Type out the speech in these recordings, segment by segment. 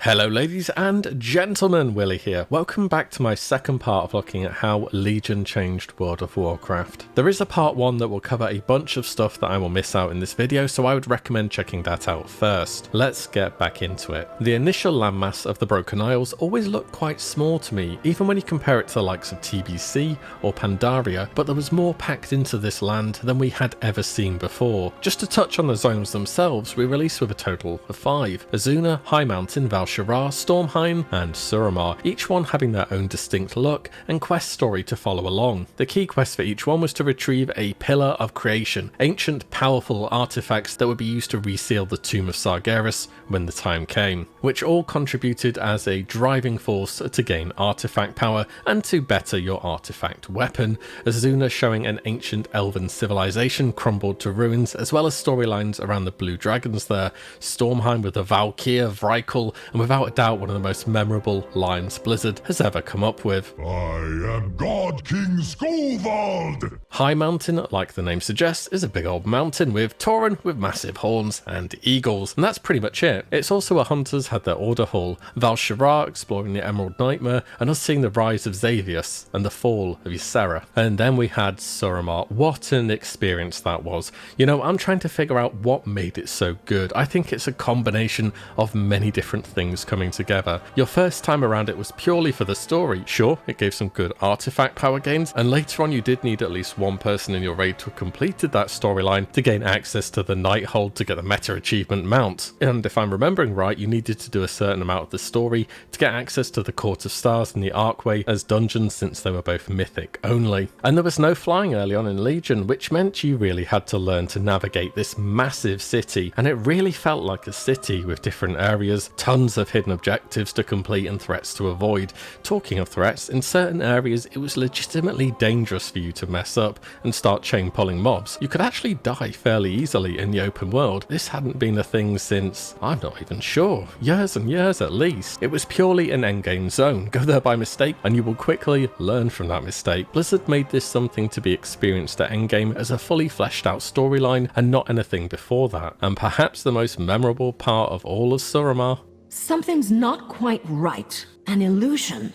Hello ladies and gentlemen, Willie here. Welcome back to my second part of looking at how Legion changed World of Warcraft. There is a part 1 that will cover a bunch of stuff that I will miss out in this video, so I would recommend checking that out first. Let's get back into it. The initial landmass of the Broken Isles always looked quite small to me, even when you compare it to the likes of TBC or Pandaria, but there was more packed into this land than we had ever seen before. Just to touch on the zones themselves, we released with a total of 5. Azsuna, High Mountain, Val'sharah, Stormheim and Suramar, each one having their own distinct look and quest story to follow along. The key quest for each one was to retrieve a Pillar of Creation, ancient powerful artifacts that would be used to reseal the Tomb of Sargeras when the time came, which all contributed as a driving force to gain artifact power and to better your artifact weapon. Azsuna showing an ancient elven civilization crumbled to ruins, as well as storylines around the blue dragons there. Stormheim with the Valkyr, Vrykul, and without a doubt one of the most memorable lines Blizzard has ever come up with. I am God King Skovald! High Mountain, like the name suggests, is a big old mountain with Tauren with massive horns and eagles, and that's pretty much it. It's also a Hunters had their order hall, Val'sharah exploring the Emerald Nightmare, and us seeing the rise of Xavius and the fall of Ysera. And then we had Suramar. What an experience that was. You know, I'm trying to figure out what made it so good. I think it's a combination of many different things coming together. Your first time around it was purely for the story. Sure, it gave some good artifact power gains, and later on you did need at least one person in your raid to have completed that storyline to gain access to the Nighthold to get the meta achievement mount. And if I'm remembering right, you needed to do a certain amount of the story to get access to the Court of Stars and the Archway as dungeons, since they were both mythic only. And there was no flying early on in Legion, which meant you really had to learn to navigate this massive city, and it really felt like a city with different areas, tons of hidden objectives to complete and threats to avoid. Talking of threats, in certain areas it was legitimately dangerous for you to mess up and start chain pulling mobs. You could actually die fairly easily in the open world. This hadn't been a thing since, I'm not even sure, years and years at least. It was purely an endgame zone. Go there by mistake and you will quickly learn from that mistake. Blizzard made this something to be experienced at endgame as a fully fleshed out storyline and not anything before that. And perhaps the most memorable part of all of Suramar. Something's not quite right. An illusion.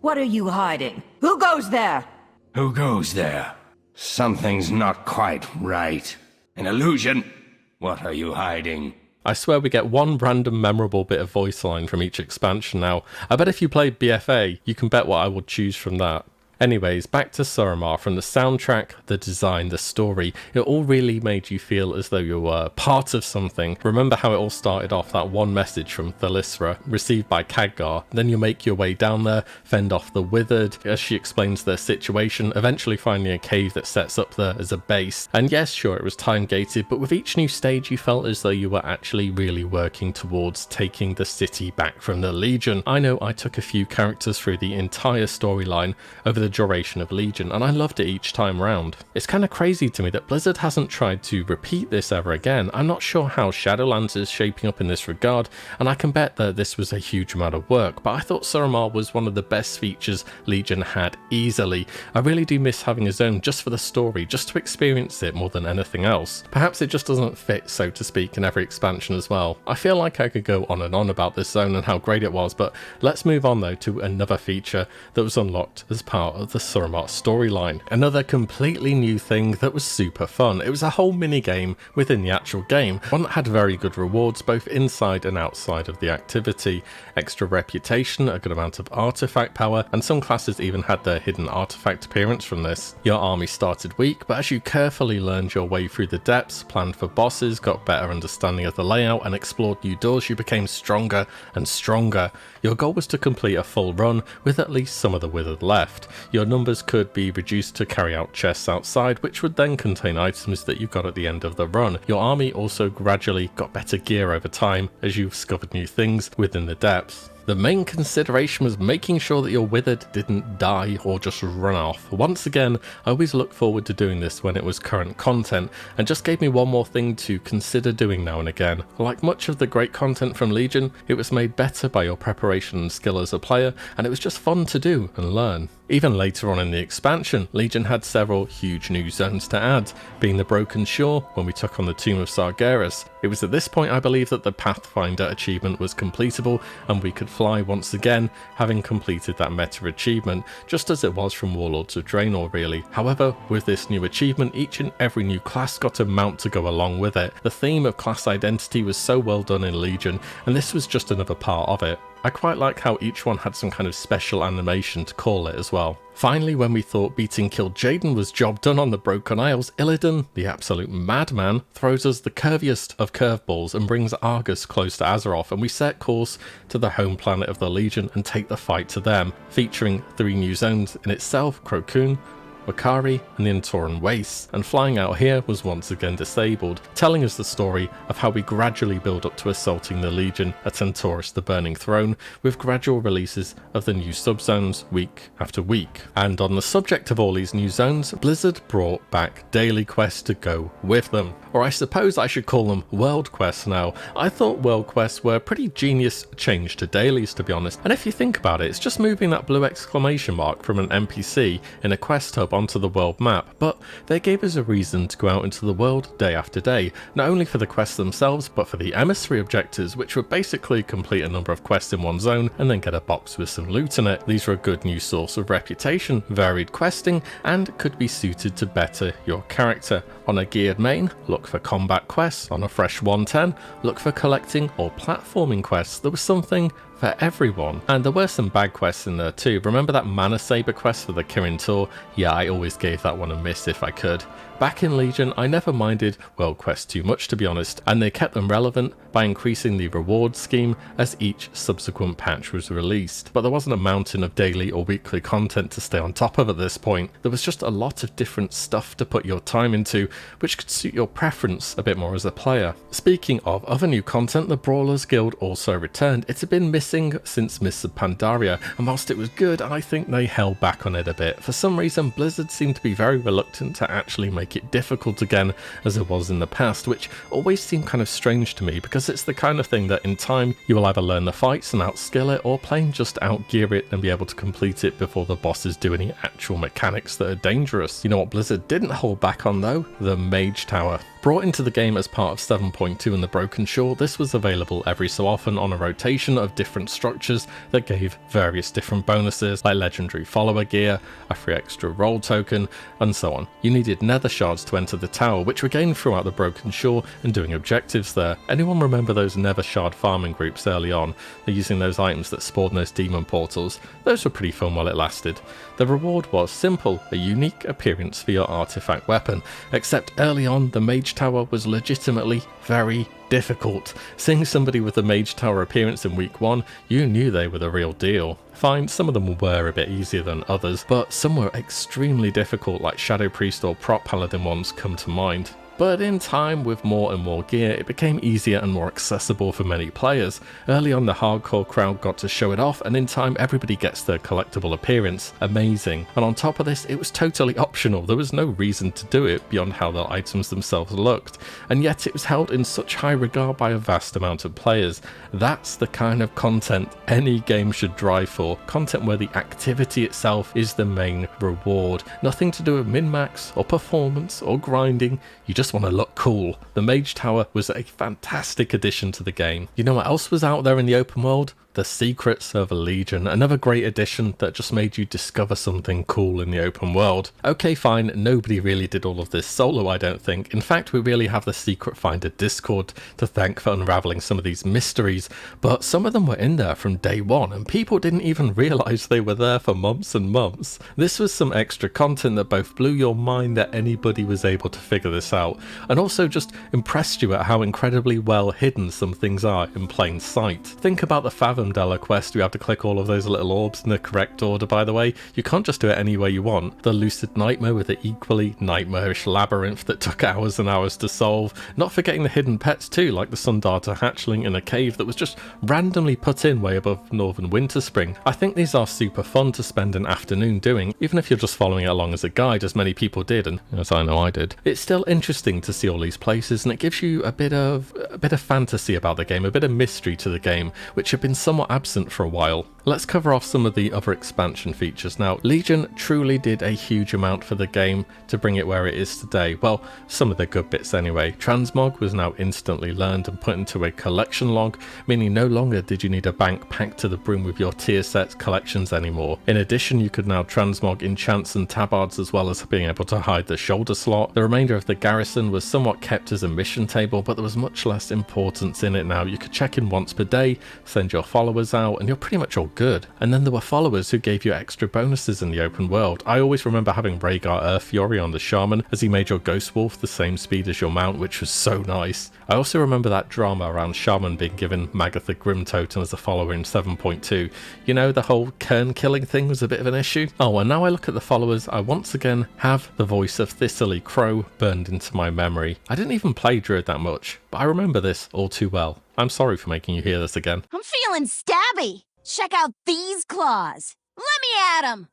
What are you hiding? Who goes there? Who goes there? Something's not quite right. An illusion? What are you hiding? I swear we get one random memorable bit of voice line from each expansion now. I bet if you played BFA, you can bet what I would choose from that. Anyways, back to Suramar. From the soundtrack, the design, the story, it all really made you feel as though you were part of something. Remember how it all started off, that one message from Thalyssra, received by Khadgar. Then you make your way down there, fend off the Withered, as she explains their situation, eventually finding a cave that sets up there as a base. And yes, sure, it was time gated, but with each new stage you felt as though you were actually really working towards taking the city back from the Legion. I know I took a few characters through the entire storyline over the duration of Legion, and I loved it each time round. It's kind of crazy to me that Blizzard hasn't tried to repeat this ever again. I'm not sure how Shadowlands is shaping up in this regard, and I can bet that this was a huge amount of work, but I thought Suramar was one of the best features Legion had easily. I really do miss having a zone just for the story, just to experience it more than anything else. Perhaps it just doesn't fit, so to speak, in every expansion as well. I feel like I could go on and on about this zone and how great it was, but let's move on though to another feature that was unlocked as part of the Suramar storyline. Another completely new thing that was super fun. It was a whole mini game within the actual game, one that had very good rewards both inside and outside of the activity. Extra reputation, a good amount of artifact power, and some classes even had their hidden artifact appearance from this. Your army started weak, but as you carefully learned your way through the depths, planned for bosses, got better understanding of the layout, and explored new doors, you became stronger and stronger. Your goal was to complete a full run with at least some of the Withered left. Your numbers could be reduced to carry out chests outside, which would then contain items that you got at the end of the run. Your army also gradually got better gear over time as you discovered new things within the depths. The main consideration was making sure that your Withered didn't die or just run off. Once again, I always look forward to doing this when it was current content, and just gave me one more thing to consider doing now and again. Like much of the great content from Legion, it was made better by your preparation and skill as a player, and it was just fun to do and learn. Even later on in the expansion, Legion had several huge new zones to add, being the Broken Shore when we took on the Tomb of Sargeras. It was at this point I believe that the Pathfinder achievement was completable and we could fly once again, having completed that meta achievement, just as it was from Warlords of Draenor really. However, with this new achievement, each and every new class got a mount to go along with it. The theme of class identity was so well done in Legion, and this was just another part of it. I quite like how each one had some kind of special animation to call it as well. Finally, when we thought beating Kil'jaeden was job done on the Broken Isles, Illidan, the absolute madman, throws us the curviest of curveballs and brings Argus close to Azeroth, and we set course to the home planet of the Legion and take the fight to them, featuring 3 new zones in itself: Crocun, Wakari and the Antoran Wastes, and flying out here was once again disabled, telling us the story of how we gradually build up to assaulting the Legion at Antorus the Burning Throne, with gradual releases of the new subzones week after week. And on the subject of all these new zones, Blizzard brought back daily quests to go with them. Or I suppose I should call them world quests now. I thought world quests were a pretty genius change to dailies, to be honest, and if you think about it, it's just moving that blue exclamation mark from an NPC in a quest hub onto the world map, but they gave us a reason to go out into the world day after day, not only for the quests themselves, but for the emissary objectives, which would basically complete a number of quests in one zone and then get a box with some loot in it. These were a good new source of reputation, varied questing, and could be suited to better your character. On a geared main, look for combat quests. On a fresh 110, look for collecting or platforming quests. There was something for everyone, and there were some bad quests in there too. Remember that Mana Saber quest for the Kirin Tor? Yeah, I always gave that one a miss if I could. Back in Legion, I never minded world quests too much, to be honest, and they kept them relevant by increasing the reward scheme as each subsequent patch was released. But there wasn't a mountain of daily or weekly content to stay on top of at this point. There was just a lot of different stuff to put your time into, which could suit your preference a bit more as a player. Speaking of other new content, the Brawlers Guild also returned. It had been missing since Mists of Pandaria, and whilst it was good, I think they held back on it a bit. For some reason, Blizzard seemed to be very reluctant to actually make it difficult again as it was in the past, which always seemed kind of strange to me, because it's the kind of thing that in time you will either learn the fights and outskill it, or plain just outgear it and be able to complete it before the bosses do any actual mechanics that are dangerous. You know what Blizzard didn't hold back on though? The Mage Tower. Brought into the game as part of 7.2 and the Broken Shore, this was available every so often on a rotation of different structures that gave various different bonuses, like legendary follower gear, a free extra roll token, and so on. You needed nether shards to enter the tower, which were gained throughout the Broken Shore and doing objectives there. Anyone remember those nether shard farming groups early on? They're using those items that spawned those demon portals. Those were pretty fun while it lasted. The reward was simple, a unique appearance for your artifact weapon, except early on the Mage Tower was legitimately very difficult. Seeing somebody with the Mage Tower appearance in week 1, you knew they were the real deal. Fine, some of them were a bit easier than others, but some were extremely difficult, like Shadow Priest or Prop Paladin ones come to mind. But in time, with more and more gear, it became easier and more accessible for many players. Early on, the hardcore crowd got to show it off, and in time everybody gets their collectible appearance. Amazing. And on top of this, it was totally optional. There was no reason to do it beyond how the items themselves looked, and yet it was held in such high regard by a vast amount of players. That's the kind of content any game should drive for. Content where the activity itself is the main reward. Nothing to do with min-max or performance or grinding. You just want to look cool. The Mage Tower was a fantastic addition to the game. You know what else was out there in the open world? The Secrets of Legion, another great addition that just made you discover something cool in the open world. Okay, fine, nobody really did all of this solo, I don't think. In fact, we really have the Secret Finder Discord to thank for unraveling some of these mysteries, but some of them were in there from day one, and people didn't even realise they were there for months and months. This was some extra content that both blew your mind that anybody was able to figure this out, and also just impressed you at how incredibly well hidden some things are in plain sight. Think about the Fathom Umdella quest, you have to click all of those little orbs in the correct order, by the way. You can't just do it any way you want. The Lucid Nightmare with the equally nightmarish labyrinth that took hours and hours to solve. Not forgetting the hidden pets too, like the Sundata hatchling in a cave that was just randomly put in way above Northern Winterspring. I think these are super fun to spend an afternoon doing, even if you're just following it along as a guide, as many people did, and as I know I did. It's still interesting to see all these places, and it gives you a bit of fantasy about the game, a bit of mystery to the game, which had been somewhat absent for a while. Let's cover off some of the other expansion features now. Legion truly did a huge amount for the game to bring it where it is today. Well, some of the good bits anyway. Transmog was now instantly learned and put into a collection log, meaning no longer did you need a bank packed to the brim with your tier set collections anymore. In addition, you could now transmog enchants and tabards, as well as being able to hide the shoulder slot. The remainder of the garrison was somewhat kept as a mission table, but there was much less importance in it now. You could check in once per day, send your followers out, and you're pretty much all good. And then there were followers who gave you extra bonuses in the open world. I always remember having Rhaegar Earth Fury on the Shaman, as he made your Ghost Wolf the same speed as your mount, which was so nice. I also remember that drama around Shaman being given Magatha Grim Totem as a follower in 7.2. You know, the whole Kern killing thing was a bit of an issue. Oh, and now I look at the followers, I once again have the voice of Thistly Crow burned into my memory. I didn't even play Druid that much, but I remember this all too well. I'm sorry for making you hear this again. I'm feeling stabby. Check out these claws. Let me at 'em.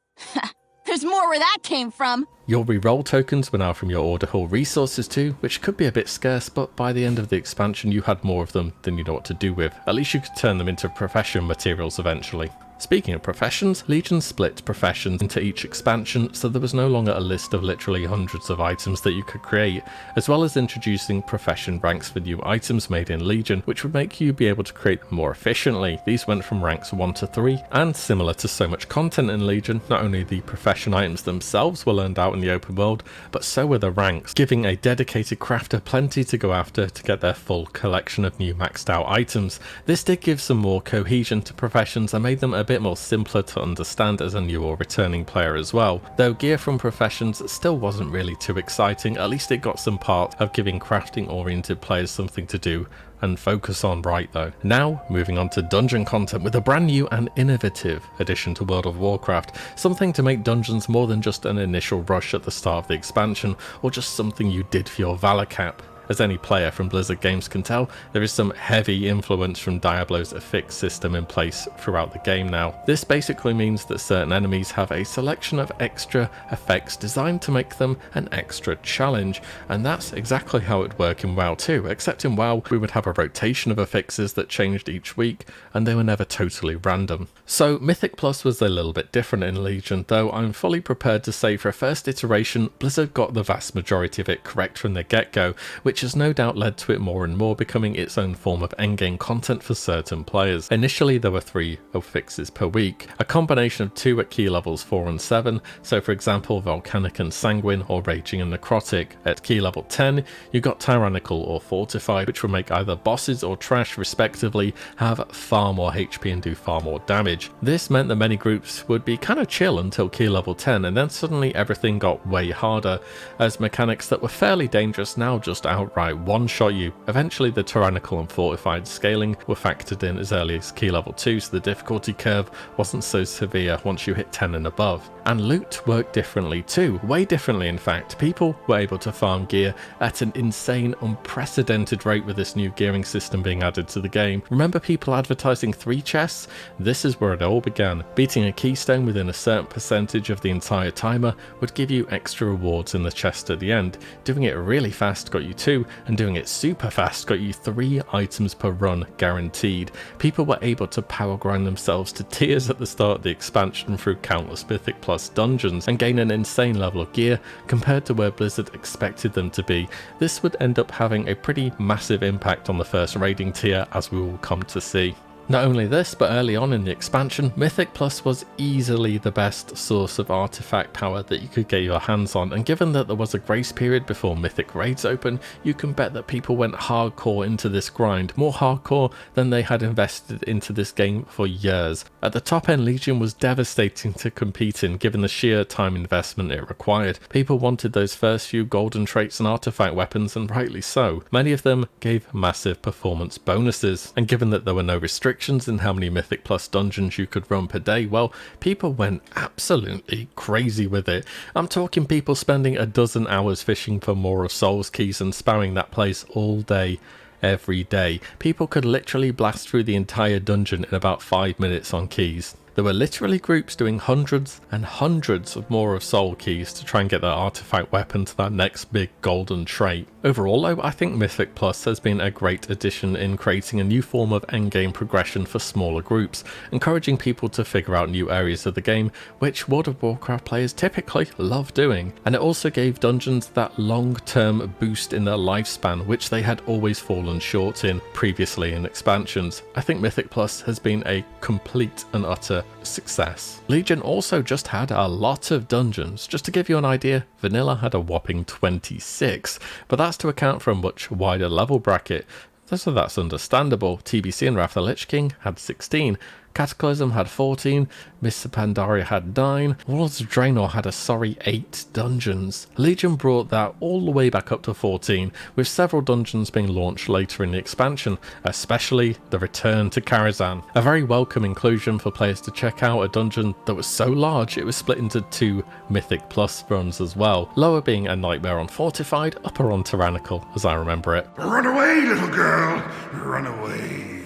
There's more where that came from. Your reroll tokens were now from your Order Hall resources too, which could be a bit scarce, but by the end of the expansion you had more of them than you know what to do with. At least you could turn them into profession materials eventually. Speaking of professions, Legion split professions into each expansion, so there was no longer a list of literally hundreds of items that you could create, as well as introducing profession ranks for new items made in Legion, which would make you be able to create them more efficiently. These went from ranks 1 to 3, and similar to so much content in Legion, not only the profession items themselves were learned out in the open world, but so were the ranks, giving a dedicated crafter plenty to go after to get their full collection of new maxed out items. This did give some more cohesion to professions and made them a bit more simpler to understand as a new or returning player as well. Though gear from professions still wasn't really too exciting, at least it got some part of giving crafting oriented players something to do and focus on right though. Now, moving on to dungeon content with a brand new and innovative addition to World of Warcraft, something to make dungeons more than just an initial rush at the start of the expansion, or just something you did for your Valor cap. As any player from Blizzard Games can tell, there is some heavy influence from Diablo's affix system in place throughout the game now. This basically means that certain enemies have a selection of extra effects designed to make them an extra challenge, and that's exactly how it would work in WoW too, except in WoW we would have a rotation of affixes that changed each week, and they were never totally random. So Mythic Plus was a little bit different in Legion, though I'm fully prepared to say for a first iteration, Blizzard got the vast majority of it correct from the get-go, which has no doubt led to it more and more becoming its own form of endgame content for certain players. Initially there were 3 affixes per week, a combination of 2 at key levels 4 and 7, so for example Volcanic and Sanguine or Raging and Necrotic. At key level 10 you got Tyrannical or Fortified, which would make either bosses or trash respectively have far more HP and do far more damage. This meant that many groups would be kind of chill until key level 10, and then suddenly everything got way harder, as mechanics that were fairly dangerous now just outright one-shot you. Eventually the Tyrannical and Fortified scaling were factored in as early as key level 2, so the difficulty curve wasn't so severe once you hit 10 and above. And loot worked differently too, way differently in fact. People were able to farm gear at an insane, unprecedented rate with this new gearing system being added to the game. Remember people advertising 3 chests? This is where it all began. Beating a keystone within a certain percentage of the entire timer would give you extra rewards in the chest at the end. Doing it really fast got you 2, and doing it super fast got you 3 items per run guaranteed. People were able to power grind themselves to tears at the start of the expansion through countless Mythic Plus dungeons and gain an insane level of gear compared to where Blizzard expected them to be. This would end up having a pretty massive impact on the first raiding tier, as we will come to see. Not only this, but early on in the expansion, Mythic Plus was easily the best source of artifact power that you could get your hands on, and given that there was a grace period before Mythic raids open, you can bet that people went hardcore into this grind, more hardcore than they had invested into this game for years. At the top end, Legion was devastating to compete in given the sheer time investment it required. People wanted those first few golden traits and artifact weapons, and rightly so. Many of them gave massive performance bonuses, and given that there were no restrictions restrictions in how many Mythic Plus dungeons you could run per day, well, people went absolutely crazy with it. I'm talking people spending a dozen hours fishing for more of Souls keys and spamming that place all day, every day. People could literally blast through the entire dungeon in about 5 minutes on keys. There were literally groups doing hundreds and hundreds of more of soul keys to try and get that artifact weapon to that next big golden trait. Overall though, I think Mythic Plus has been a great addition in creating a new form of endgame progression for smaller groups, encouraging people to figure out new areas of the game, which World of Warcraft players typically love doing. And it also gave dungeons that long-term boost in their lifespan, which they had always fallen short in previously in expansions. I think Mythic Plus has been a complete and utter success. Legion also just had a lot of dungeons. Just to give you an idea, Vanilla had a whopping 26, but that's to account for a much wider level bracket, so that's understandable. TBC and Wrath of the Lich King had 16, Cataclysm had 14, Mists of Pandaria had 9, Warlords of Draenor had a sorry 8 dungeons. Legion brought that all the way back up to 14, with several dungeons being launched later in the expansion, especially the return to Karazhan. A very welcome inclusion for players to check out a dungeon that was so large it was split into 2 Mythic Plus runs as well, lower being a Nightmare on Fortified, upper on Tyrannical as I remember it. Run away, little girl! Run away!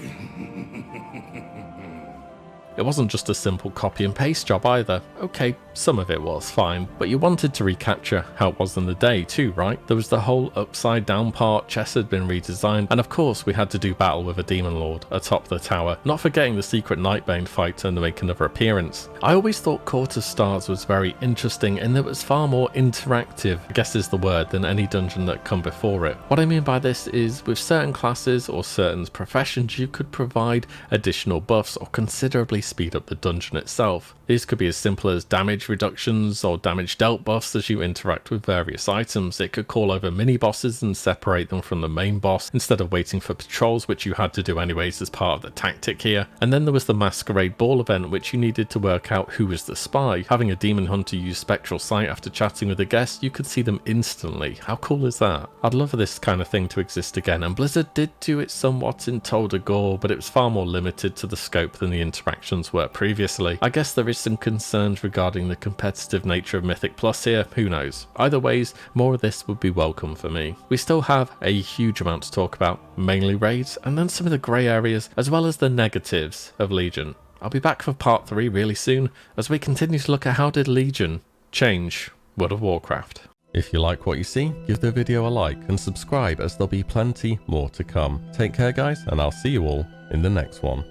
It wasn't just a simple copy and paste job either. Okay, some of it was fine, but you wanted to recapture how it was in the day too, right? There was the whole upside down part, chests had been redesigned, and of course we had to do battle with a Demon Lord atop the tower, not forgetting the secret Nightbane fight to make another appearance. I always thought Court of Stars was very interesting and it was far more interactive, I guess is the word, than any dungeon that come before it. What I mean by this is with certain classes or certain professions you could provide additional buffs or considerably speed up the dungeon itself. These could be as simple as damage reductions or damage dealt buffs as you interact with various items. It could call over mini bosses and separate them from the main boss instead of waiting for patrols, which you had to do anyways as part of the tactic here. And then there was the Masquerade Ball event, which you needed to work out who was the spy. Having a demon hunter use spectral sight after chatting with a guest, you could see them instantly. How cool is that? I'd love for this kind of thing to exist again, and Blizzard did do it somewhat in Toll de Gore, but it was far more limited to the scope than the interactions were previously. I guess there is some concerns regarding the competitive nature of Mythic Plus here, who knows. Either ways, more of this would be welcome for me. We still have a huge amount to talk about, mainly raids, and then some of the grey areas, as well as the negatives of Legion. I'll be back for part 3 really soon, as we continue to look at how did Legion change World of Warcraft. If you like what you see, give the video a like and subscribe as there'll be plenty more to come. Take care guys, and I'll see you all in the next one.